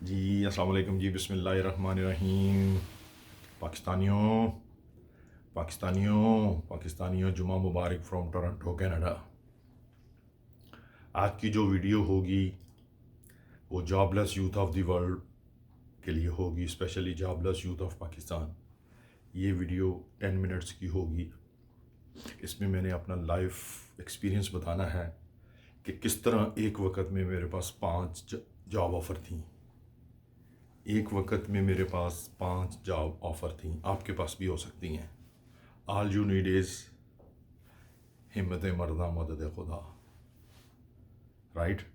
जी अस्सलाम वालेकुम जी, बिस्मिल्लाहिर्रहमानिर्रहीम। पाकिस्तानियों पाकिस्तानियों पाकिस्तानियों, जुमा मुबारक फ्रॉम टोरंटो कनाडा। आज की जो वीडियो होगी वो jobless youth of the world के लिए होगी, specially jobless youth of Pakistan. ये वीडियो 10 मिनट्स की होगी। इसमें मैंने अपना लाइफ एक्सपीरियंस बताना है कि किस तरह एक वक्त में मेरे पास 5 जॉब ऑफ़र थी। एक वक्त में मेरे पास 5 जॉब ऑफ़र थी, आपके पास भी हो सकती हैं। ऑल यू नीड इज़ हिम्मत मर्दा मदद खुदा। राइट।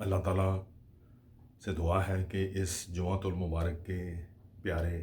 अल्लाह ताला से दुआ है कि इस जुमातुल मुबारक के प्यारे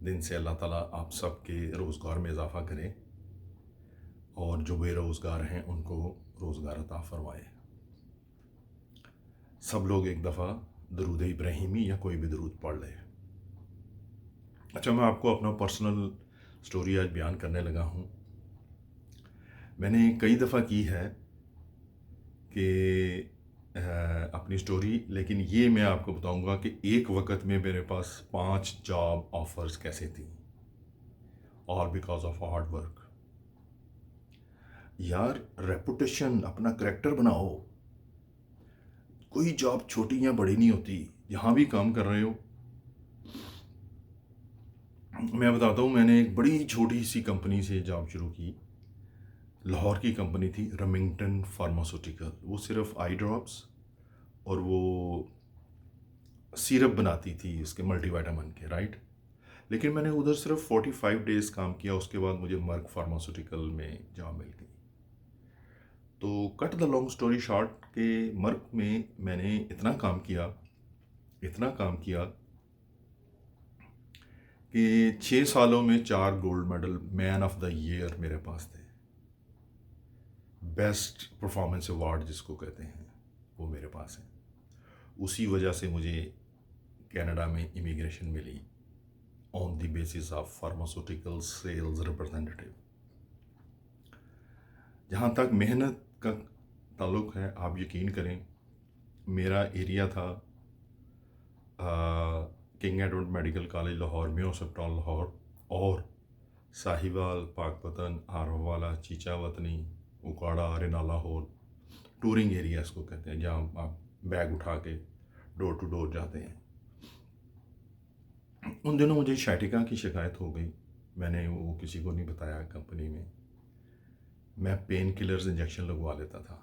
दिन से अल्लाह ताला आप सब के रोज़गार में इजाफ़ा करे और जो बेरोज़गार हैं उनको रोज़गार अता फ़रमाए। सब लोग एक दफ़ा दरूद इब्राहिमी या कोई भी दरूद पढ़ ले। अच्छा, मैं आपको अपना पर्सनल स्टोरी आज बयान करने लगा हूँ। मैंने कई दफ़ा की है कि अपनी स्टोरी, लेकिन ये मैं आपको बताऊंगा कि एक वक्त में मेरे पास 5 जॉब ऑफर्स कैसे थी, all because of hard work. यार, रेपुटेशन, अपना करेक्टर बनाओ। कोई जॉब छोटी या बड़ी नहीं होती, जहाँ भी काम कर रहे हो। मैं बताता हूँ, मैंने एक बड़ी छोटी सी कंपनी से जॉब शुरू की। लाहौर की कंपनी थी, रेमिंगटन फार्मास्यूटिकल। वो सिर्फ आई ड्रॉप्स और वो सिरप बनाती थी इसके मल्टीविटामिन के, राइट। लेकिन मैंने उधर सिर्फ 45 डेज़ काम किया, उसके बाद मुझे मर्क फार्मास्यूटिकल में जॉब मिल गई। तो cut the long story short के मर्क में मैंने इतना काम किया कि 6 सालों में 4 gold medal, man of the year मेरे पास थे। बेस्ट परफॉर्मेंस अवार्ड जिसको कहते हैं, वो मेरे पास है। उसी वजह से मुझे कनाडा में इमिग्रेशन मिली, on the basis of pharmaceutical sales representative. जहाँ तक मेहनत का ताल्लुक़ है, आप यकीन करें, मेरा एरिया था king Edward medical college Lahore, में हॉस्पिटल लाहौर, और साहिवाल, पाकपतन, आरवाला, चीचा वतनी, उकाड़ा, रेना लाहौर। टूरिंग एरिया इसको कहते हैं, जहाँ आप बैग उठा के डोर टू डोर जाते हैं। उन दिनों मुझे शाइटिका की शिकायत हो गई। मैंने वो किसी को नहीं बताया कंपनी में। मैं पेन किलर्स इंजेक्शन लगवा लेता था।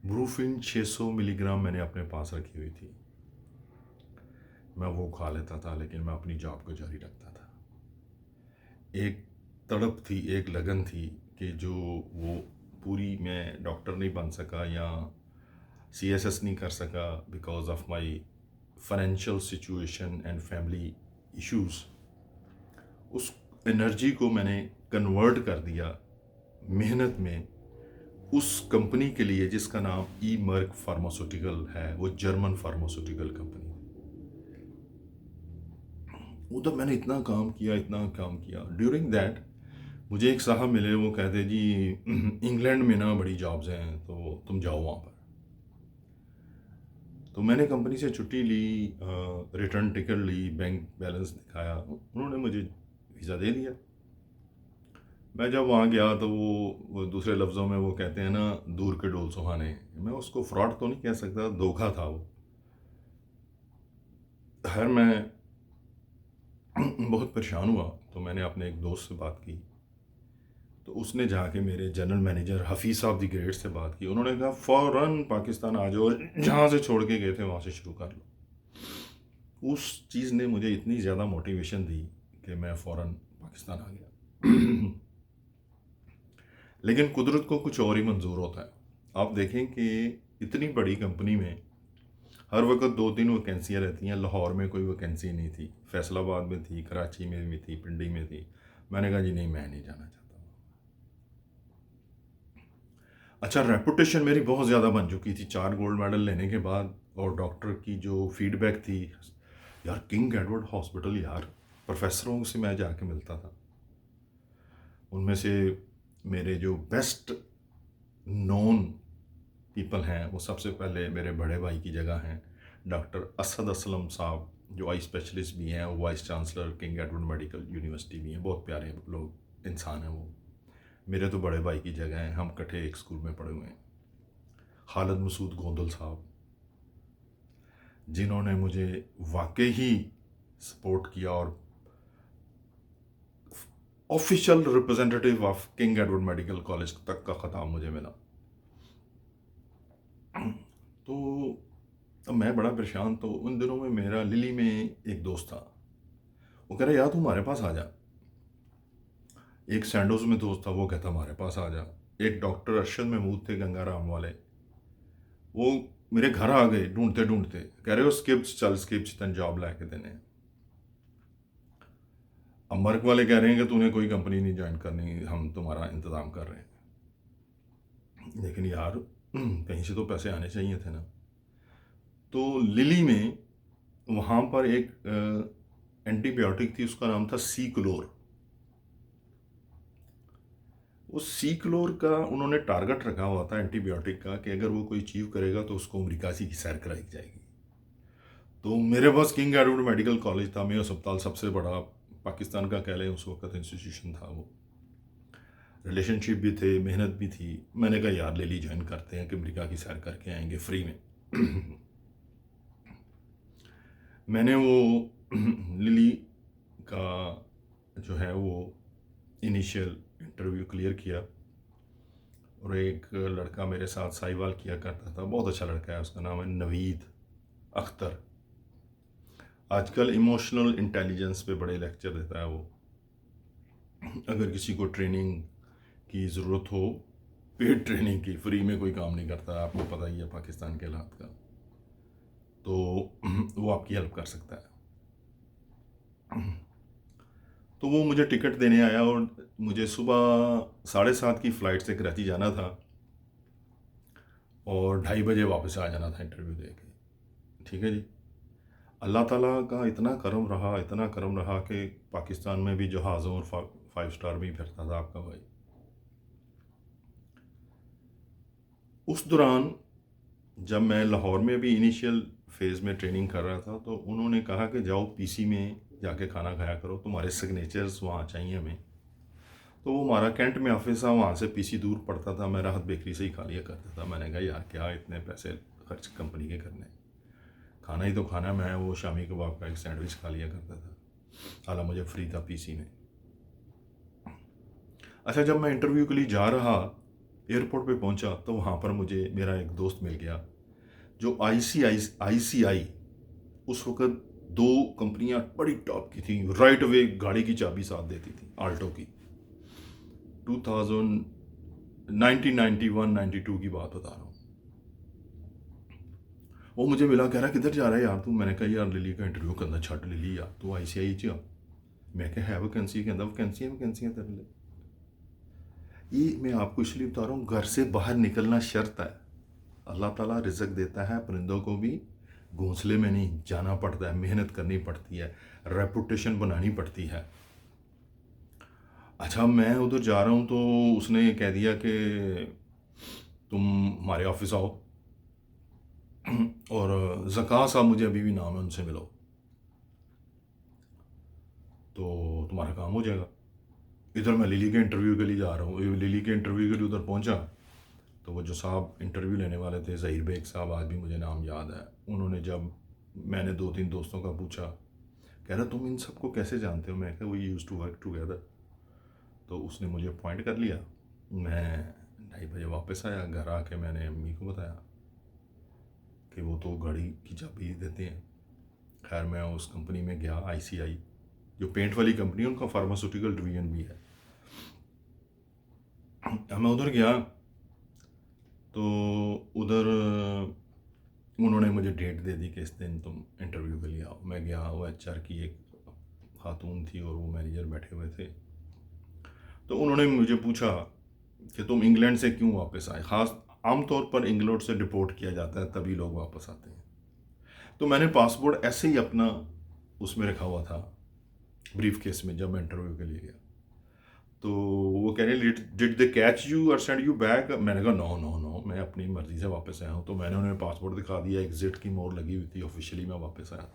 ब्रूफिन 600 मिलीग्राम मैंने अपने पास रखी हुई थी, मैं वो खा लेता था, लेकिन मैं अपनी जॉब को जारी रखता था। एक तड़प थी, एक लगन थी कि जो वो पूरी, मैं डॉक्टर नहीं बन सका या CSS नहीं कर सका because of my financial situation and family issues. उस एनर्जी को मैंने कन्वर्ट कर दिया मेहनत में, उस कंपनी के लिए जिसका नाम ई मर्क फार्मास्यूटिकल है। वो जर्मन फार्मास्यूटिकल कंपनी। उधर मैंने इतना काम किया। ड्यूरिंग दैट मुझे एक साहब मिले, वो कहते जी इंग्लैंड में ना बड़ी जॉब्स हैं, तो तुम जाओ वहाँ पर। तो मैंने कंपनी से छुट्टी ली, रिटर्न टिकट ली, बैंक बैलेंस दिखाया, उन्होंने मुझे वीज़ा दे दिया। मैं जब वहाँ गया तो वो दूसरे लफ्ज़ों में वो कहते हैं ना, दूर के डोल सुहाने। मैं उसको फ्रॉड तो नहीं कह सकता, धोखा था वो। खैर, मैं बहुत परेशान हुआ, तो मैंने अपने एक दोस्त से बात की। तो उसने जाके मेरे जनरल मैनेजर हफीज़ साहब दी ग्रेड से बात की। उन्होंने कहा फ़ौरन पाकिस्तान आ जाओ, जहाँ से छोड़ के गए थे वहाँ से शुरू कर लो। उस चीज़ ने मुझे इतनी ज़्यादा मोटिवेशन दी कि मैं फ़ौरन पाकिस्तान आ गया। लेकिन कुदरत को कुछ और ही मंजूर होता है। आप देखें कि इतनी बड़ी कंपनी में हर वक्त 2-3 वैकेंसियाँ रहती हैं। लाहौर में कोई वैकेंसी नहीं थी, फैसलाबाद में थी, कराची में भी थी, पिंडी में थी। मैंने कहा जी नहीं, मैं नहीं जाना चाहता। अच्छा, रेपुटेशन मेरी बहुत ज़्यादा बन चुकी थी 4 गोल्ड मेडल लेने के बाद। और डॉक्टर की जो फीडबैक थी, यार किंग एडवर्ड हॉस्पिटल, यार प्रोफेसरों से मैं जाके मिलता था। उनमें से मेरे जो बेस्ट नोन पीपल हैं वो सबसे पहले मेरे बड़े भाई की जगह हैं डॉक्टर असद असलम साहब, जो आई स्पेशलिस्ट भी हैं, वो vice chancellor king Edward medical university भी हैं, बहुत प्यारे लोग इंसान हैं वो। मेरे तो बड़े भाई की जगह हैं, हम इकट्ठे एक स्कूल में पढ़े हुए हैं। खालिद मसूद गोंदल साहब, जिन्होंने मुझे वाकई ही सपोर्ट किया और official representative of king Edward medical college तक का ख़ताब मुझे मिला। तो अब मैं बड़ा परेशान, तो उन दिनों में मेरा लिली में एक दोस्त था, वो कह रहा यार तू हमारे पास आ जा। एक सैंडोज में दोस्त था, वो कहता हमारे पास आ जा। एक डॉक्टर अरशद महमूद थे गंगाराम वाले, वो मेरे घर आ गए ढूंढते ढूंढते, कह रहे हो स्किप्स चल, स्किप्स तन जॉब ला के देने। अब मर्क वाले कह रहे हैं कि तूने कोई कंपनी नहीं ज्वाइन करनी, हम तुम्हारा इंतज़ाम कर रहे हैं। लेकिन यार कहीं से तो पैसे आने चाहिए थे ना। तो लिली में वहाँ पर एक एंटीबायोटिक थी, उसका नाम था सी क्लोर। उस सी क्लोर का उन्होंने टारगेट रखा हुआ था एंटीबायोटिक का, कि अगर वो कोई अचीव करेगा तो उसको अमेरिका की सैर कराई जाएगी। तो मेरे पास किंग एडवर्ड मेडिकल कॉलेज था, मेयो अस्पताल सबसे बड़ा पाकिस्तान का कह लें उस वक्त इंस्टीट्यूशन था वो। रिलेशनशिप भी थे, मेहनत भी थी। मैंने कहा यार ले ली ज्वाइन करते हैं कि अमेरिका की सैर करके आएंगे फ्री में। मैंने वो लिली का जो है वो इनिशियल इंटरव्यू क्लियर किया, और एक लड़का मेरे साथ साहिवाल किया करता था, बहुत अच्छा लड़का है, उसका नाम है नवीद अख्तर। आजकल इमोशनल इंटेलिजेंस पे बड़े लेक्चर देता है वो। अगर किसी को ट्रेनिंग की ज़रूरत हो, पेड ट्रेनिंग की, फ्री में कोई काम नहीं करता, आपको पता ही है पाकिस्तान के हालात का, तो वो आपकी हेल्प कर सकता है। तो वो मुझे टिकट देने आया, और मुझे सुबह 7:30 की फ़्लाइट से कराची जाना था, और 2:30 बजे वापस आ जाना था इंटरव्यू दे के। ठीक है जी। अल्लाह ताला का इतना करम रहा, इतना करम रहा कि पाकिस्तान में भी जहाज़ों और 5 स्टार में ही फिरता था आपका भाई। उस दौरान जब मैं लाहौर में भी इनिशियल फेज़ में ट्रेनिंग कर रहा था, तो उन्होंने कहा कि जाओ पीसी में जाके खाना खाया करो, तुम्हारे सिग्नेचर्स वहाँ चाहिए हमें। तो वो हमारा कैंट में ऑफिस था, वहाँ से पीसी दूर पड़ता था, मैं राहत बेकरी से ही खा लिया करता था। मैंने कहा यार क्या इतने पैसे खर्च कंपनी के करने, खाना ही तो खाना। मैं वो शामी कबाब का एक सैंडविच खा लिया करता था, हालांकि मुझे फ्री था पीसी में। अच्छा, जब मैं इंटरव्यू के लिए जा रहा, एयरपोर्ट पे पहुंचा, तो वहाँ पर मुझे मेरा एक दोस्त मिल गया जो आईसीआई उस वक्त 2 कंपनियां बड़ी टॉप की थी, राइट वे गाड़ी की चाबी साथ देती थी, आल्टो की। 1991-92 की बात बता रहा हूँ। वो मुझे मिला, कह रहा किधर जा रहा है यार तू। मैंने कहा यार लिली का इंटरव्यू करना, छट लिली यार तू आईसीआई च आ। मैं क्या है वैकेंसी, कहता वैकेंसियाँ तेरे लिए। ये मैं आपको इसलिए बता रहा हूँ, घर से बाहर निकलना शर्त है। अल्लाह ताला रिज़्क देता है परिंदों को भी, घोंसले में नहीं, जाना पड़ता है, मेहनत करनी पड़ती है, रेपुटेशन बनानी पड़ती है। अच्छा, मैं उधर जा रहा हूँ, तो उसने कह दिया कि तुम हमारे ऑफिस आओ, और ज़का साहब मुझे अभी भी नाम है, उनसे मिलो तो तुम्हारा काम हो जाएगा। इधर मैं लिली के इंटरव्यू के लिए जा रहा हूँ, लिली के इंटरव्यू के लिए उधर पहुँचा, तो वो जो साहब इंटरव्यू लेने वाले थे, ज़हीर बेग साहब, आज भी मुझे नाम याद है। उन्होंने, जब मैंने 2-3 दोस्तों का पूछा, कह रहा तुम इन सबको कैसे जानते हो। मैं कहा we use to work together. तो उसने मुझे अपॉइंट कर लिया। मैं 2:30 बजे वापस आया, घर आके मैंने अम्मी को बताया कि वो तो गाड़ी की चाबी देते हैं। खैर मैं उस कंपनी में गया, आईसीआई जो पेंट वाली कंपनी है, उनका फार्मास्यूटिकल डिवीज़न भी है। मैं उधर गया, तो उधर उन्होंने मुझे डेट दे दी कि इस दिन तुम इंटरव्यू के लिए आओ। मैं गया, वो एचआर की एक खातून थी और वो मैनेजर बैठे हुए थे। तो उन्होंने मुझे पूछा कि तुम इंग्लैंड से क्यों वापस आए। ख़ास आमतौर पर इंग्लैंड से डिपोर्ट किया जाता है तभी लोग वापस आते हैं। तो मैंने पासपोर्ट ऐसे ही अपना उसमें रखा हुआ था, ब्रीफ केस में, जब मैं इंटरव्यू के लिए गया। तो वो कह रहे डिड दे कैच यू और सेंड यू बैक? मैंने कहा नो नो नो, मैं अपनी मर्ज़ी से वापस आया हूँ। तो मैंने उन्हें पासपोर्ट दिखा दिया, एग्ज़िट की मोहर लगी हुई थी, ऑफिशियली मैं वापस आया।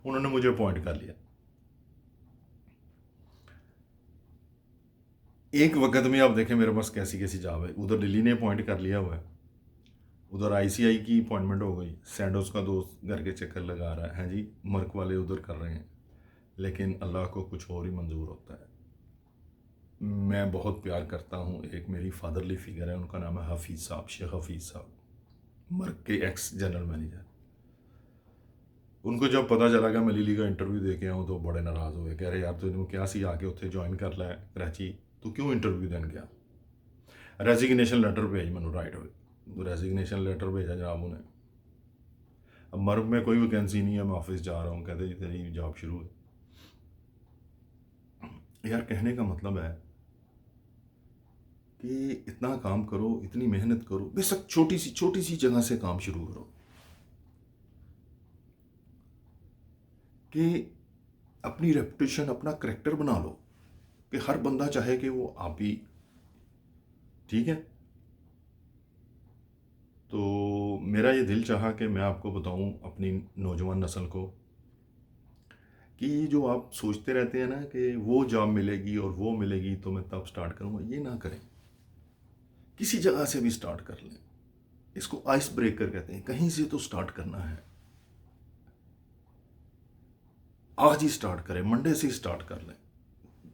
उन्होंने मुझे अपॉइंट कर लिया। एक वक्त में आप देखें मेरे पास कैसी कैसी जॉब है। उधर दिल्ली ने अपॉइंट कर लिया हुआ है, उधर आईसीआई की अपॉइंटमेंट हो गई, सैंडोज का दोस्त घर के चक्कर लगा रहा है, हैं जी, मर्क वाले उधर कर रहे हैं, लेकिन अल्लाह को कुछ और ही मंजूर होता है। मैं बहुत प्यार करता हूँ, एक मेरी फादरली फिगर है, उनका नाम है हफीज़ साहब, शेख हफीज़ साहब, मर्क के एक्स जनरल मैनेजर। उनको जब पता चला कि मैं लिली का इंटरव्यू दे के आऊँ तो बड़े नाराज़ हुए, कह रहे यार तुम क्या सी आके उत्थे ज्वाइन कर लै कराची, तू क्यों इंटरव्यू देन गया? रेजिग्नेशन लेटर भेज मैनू राइट हो। रेजिग्नेशन लेटर भेजा जनाब उन्हें। अब मर्ग में कोई वैकेंसी नहीं है, मैं ऑफिस जा रहा हूँ, कहते जी तेरी जॉब शुरू है। यार कहने का मतलब है कि इतना काम करो, इतनी मेहनत करो, बेशक छोटी सी जगह से काम शुरू करो, कि अपनी रेपुटेशन, अपना करेक्टर बना लो, कि हर बंदा चाहे कि वो आप ही। ठीक है, तो मेरा ये दिल चाहा कि मैं आपको बताऊं अपनी नौजवान नस्ल को कि जो आप सोचते रहते हैं ना कि वो जॉब मिलेगी और वो मिलेगी तो मैं तब स्टार्ट करूंगा, ये ना करें। किसी जगह से भी स्टार्ट कर लें। इसको आइस ब्रेकर कहते हैं, कहीं से तो स्टार्ट करना है। आज ही स्टार्ट करें, मंडे से स्टार्ट कर लें,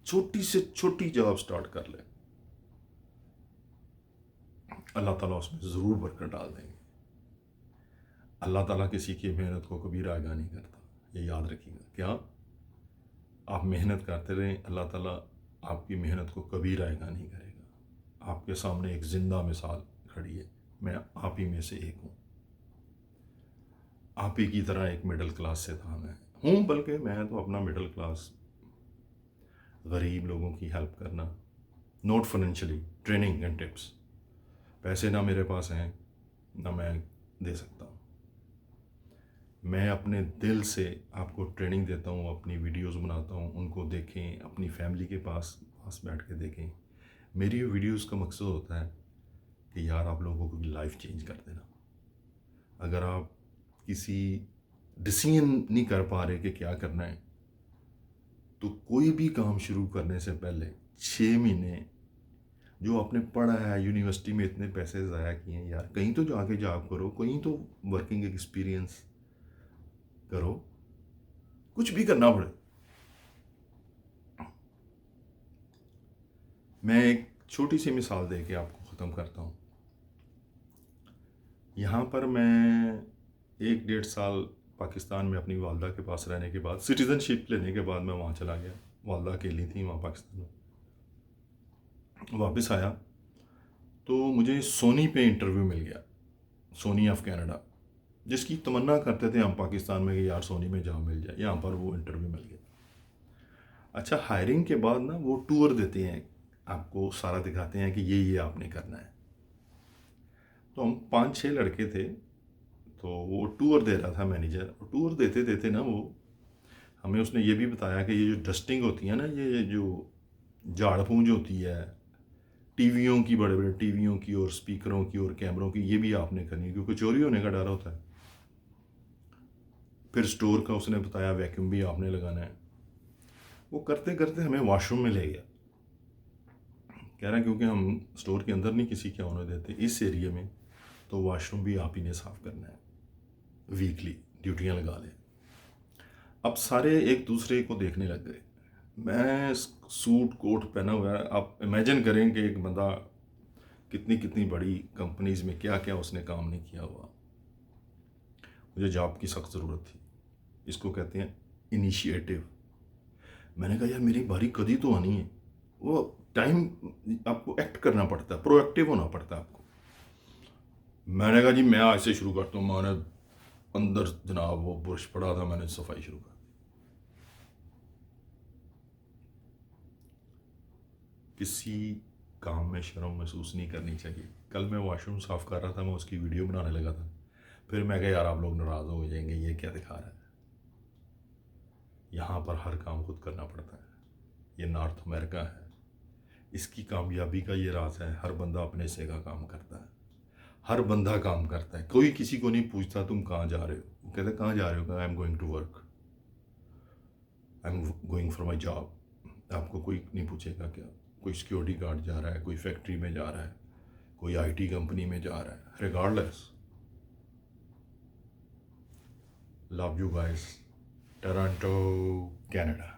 छोटी से छोटी जॉब स्टार्ट कर लें, अल्लाह ताला उसमें ज़रूर बरकत डाल देंगे। अल्लाह ताला किसी की मेहनत को कभी रायगा नहीं करता, ये याद रखिएगा। क्या आप मेहनत करते रहें, अल्लाह ताला आपकी मेहनत को कभी रायगा नहीं करेगा। आपके सामने एक ज़िंदा मिसाल खड़ी है, मैं आप ही में से एक हूँ। आप ही की तरह एक मिडिल क्लास से था मैं हूँ, बल्कि मैं तो अपना मिडिल क्लास, गरीब लोगों की हेल्प करना, not financially, training and tips. पैसे ना मेरे पास हैं, ना मैं दे सकता हूँ। मैं अपने दिल से आपको ट्रेनिंग देता हूँ, अपनी वीडियोस बनाता हूँ, उनको देखें, अपनी फैमिली के पास पास बैठ के देखें। मेरी वीडियोस का मकसद होता है कि यार आप लोगों की लाइफ चेंज कर देना। अगर आप किसी डिसीजन नहीं कर पा रहे कि क्या करना है, तो कोई भी काम शुरू करने से पहले 6 महीने जो आपने पढ़ा है, यूनिवर्सिटी में इतने पैसे ज़ाया किए हैं, यार कहीं तो जाके जॉब करो, कहीं तो वर्किंग एक्सपीरियंस करो, कुछ भी करना पड़े। मैं एक छोटी सी मिसाल दे के आपको ख़त्म करता हूँ। यहाँ पर मैं 1 डेढ़ साल पाकिस्तान में अपनी वालदा के पास रहने के बाद, सिटीज़नशिप लेने के बाद मैं वहाँ चला गया। वालदा अकेली थी वहाँ पाकिस्तान में। वापस आया तो मुझे सोनी पे इंटरव्यू मिल गया, सोनी ऑफ कनाडा, जिसकी तमन्ना करते थे हम पाकिस्तान में कि यार सोनी में जॉब मिल जाए। यहाँ पर वो इंटरव्यू मिल गया। अच्छा, हायरिंग के बाद ना वो टूर देते हैं, आपको सारा दिखाते हैं कि ये आपने करना है। तो हम 5-6 लड़के थे, तो वो टूर दे रहा था मैनेजर। टूर देते देते ना वो हमें उसने ये भी बताया कि ये जो डस्टिंग होती है ना, ये जो झाड़ पूंछ होती है टीवियों की, बड़े बड़े टीवियों की और स्पीकरों की और कैमरों की, ये भी आपने करनी है क्योंकि चोरी होने का डर होता है। फिर स्टोर का उसने बताया वैक्यूम भी आपने लगाना है। वो करते करते हमें वॉशरूम में ले गया, कह रहा है क्योंकि हम स्टोर के अंदर नहीं किसी के होने देते इस एरिया में, तो वॉशरूम भी आप ही ने साफ़ करना है, वीकली ड्यूटियाँ लगा लें। अब सारे एक दूसरे को देखने लग गए। मैं सूट कोट पहना हुआ है, आप इमेजिन करें कि एक बंदा कितनी कितनी बड़ी कंपनीज़ में क्या क्या उसने काम नहीं किया हुआ। मुझे जॉब की सख्त ज़रूरत थी, इसको कहते हैं इनिशिएटिव। मैंने कहा यार मेरी बारी कभी तो आनी है। वो टाइम आपको एक्ट करना पड़ता है, प्रोएक्टिव होना पड़ता है आपको। मैंने कहा जी मैं आज से शुरू करता हूँ। मैंने अंदर जनाब वो बुरश पड़ा था, मैंने सफाई शुरू कर दी। किसी काम में शर्म महसूस नहीं करनी चाहिए। कल मैं वॉशरूम साफ़ कर रहा था, मैं उसकी वीडियो बनाने लगा था, फिर मैं कहा यार आप लोग नाराज़ हो जाएंगे, ये क्या दिखा रहा है। यहाँ पर हर काम खुद करना पड़ता है। ये नॉर्थ अमेरिका है, इसकी कामयाबी का ये राज है, हर बंदा अपने हिस्से का काम करता है, हर बंदा काम करता है। कोई किसी को नहीं पूछता तुम कहाँ जा रहे हो, वो कहते कहाँ जा रहे हो, I am going to work, I am going for my job. आपको कोई नहीं पूछेगा क्या कोई सिक्योरिटी गार्ड जा रहा है, कोई फैक्ट्री में जा रहा है, कोई आईटी कंपनी में जा रहा है, regardless. Love you guys, Toronto, Canada.